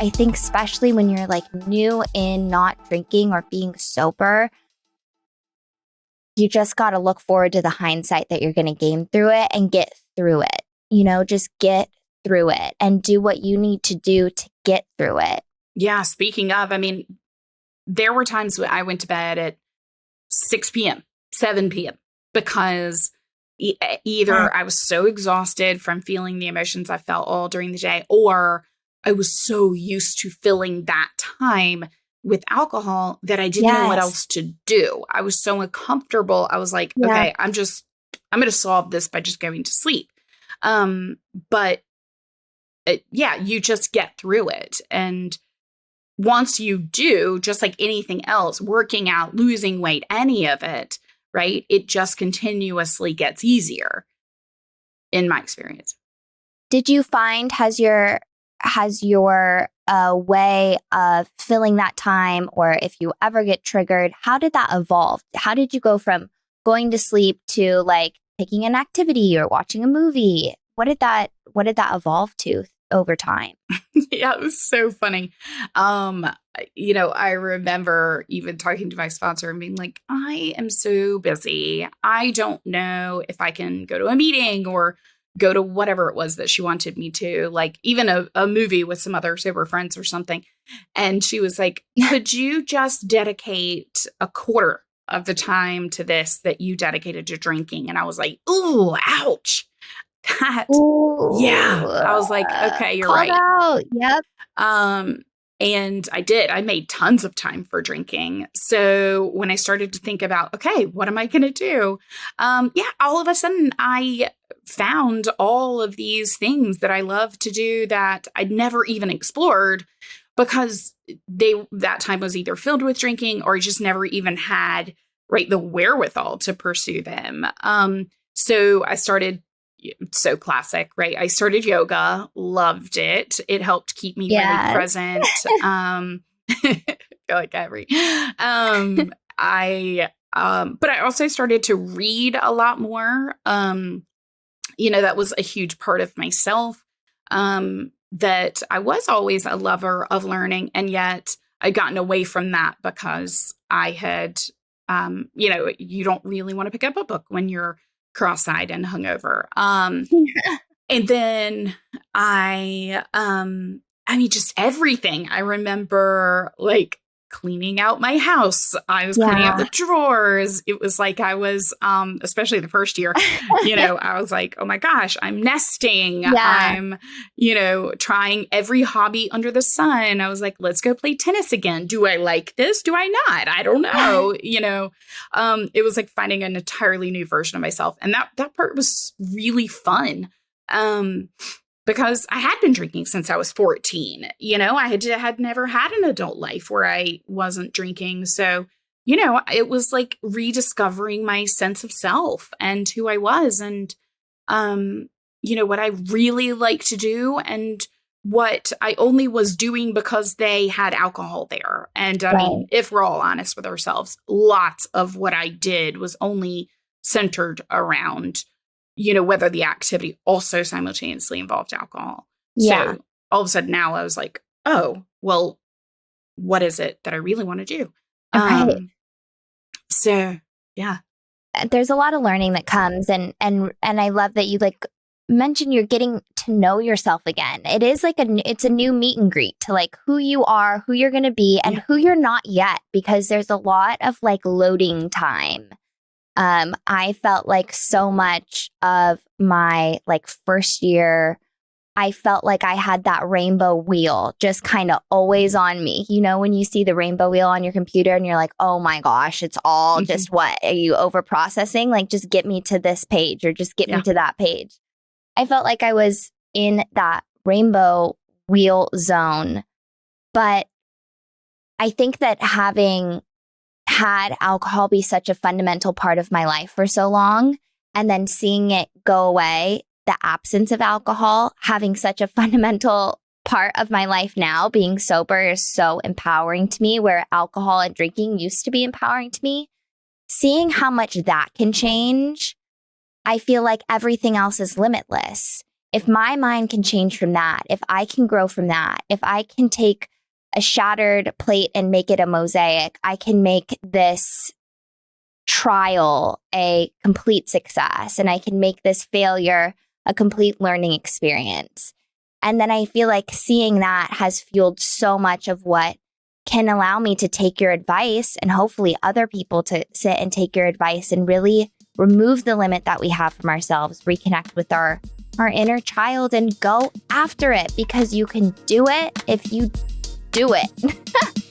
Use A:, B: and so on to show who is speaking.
A: I think especially when you're like new in not drinking or being sober, you just got to look forward to the hindsight that you're going to gain through it and get through it. Just get through it and do what you need to do to get through it.
B: Yeah. Speaking of, I mean, there were times when I went to bed at 6 p.m., 7 p.m. because either I was so exhausted from feeling the emotions I felt all during the day, or I was so used to filling that time with alcohol that I didn't know what else to do. I was so uncomfortable. I was like, okay, I'm going to solve this by just going to sleep. But you just get through it. And once you do, just like anything else, working out, losing weight, any of it, right? It just continuously gets easier in my experience.
A: Did you find has your way of filling that time, or if you ever get triggered, how did that evolve? How did you go from going to sleep to like picking an activity or watching a movie? What did that evolve to over time?
B: Yeah, it was so funny. I remember even talking to my sponsor and being like, I am so busy. I don't know if I can go to a meeting or go to whatever it was that she wanted me to, like even a movie with some other sober friends or something. And she was like, could you just dedicate a quarter of the time to this that you dedicated to drinking? And I was like, ooh, ouch. I was like, okay, you're right.
A: Out. Yep.
B: And I did. I made tons of time for drinking. So when I started to think about, okay, what am I going to do? All of a sudden I found all of these things that I love to do that I'd never even explored because that time was either filled with drinking or I just never even had the wherewithal to pursue them. So I started. So classic, right? I started yoga, loved it. It helped keep me really present. Like every, but I also started to read a lot more. That was a huge part of myself. That I was always a lover of learning, and yet I'd gotten away from that because I had, you don't really want to pick up a book when you're cross-eyed and hungover. And then just everything. I remember like cleaning out my house. I was cleaning out the drawers. It was like I was, especially the first year, I was like, oh my gosh, I'm nesting. I'm, trying every hobby under the sun. I was like, let's go play tennis again. Do I like this? Do I not? I don't know. It was like finding an entirely new version of myself. And that part was really fun. Because I had been drinking since I was 14, I had never had an adult life where I wasn't drinking. So, it was like rediscovering my sense of self and who I was and, what I really like to do and what I only was doing because they had alcohol there. And I mean, if we're all honest with ourselves, lots of what I did was only centered around whether the activity also simultaneously involved alcohol.
A: Yeah.
B: So all of a sudden now I was like, oh, well, what is it that I really want to do? So, yeah.
A: There's a lot of learning that comes and I love that you like mentioned you're getting to know yourself again. It is like it's a new meet and greet to like who you are, who you're going to be and who you're not yet, because there's a lot of like loading time. I felt like so much of my like first year, I felt like I had that rainbow wheel just kind of always on me. When you see the rainbow wheel on your computer and you're like, oh my gosh, it's all just what? Are you over processing? Like, just get me to this page or just get me to that page. I felt like I was in that rainbow wheel zone. But I think that having had alcohol be such a fundamental part of my life for so long, and then seeing it go away, the absence of alcohol having such a fundamental part of my life now, being sober, is so empowering to me, where alcohol and drinking used to be empowering to me. Seeing how much that can change, I feel like everything else is limitless. if my mind can change from that, if I can grow from that, if I can take a shattered plate and make it a mosaic, I can make this trial a complete success, and I can make this failure a complete learning experience. And then I feel like seeing that has fueled so much of what can allow me to take your advice, and hopefully other people to sit and take your advice and really remove the limit that we have from ourselves, reconnect with our inner child and go after it, because you can do it if you do it.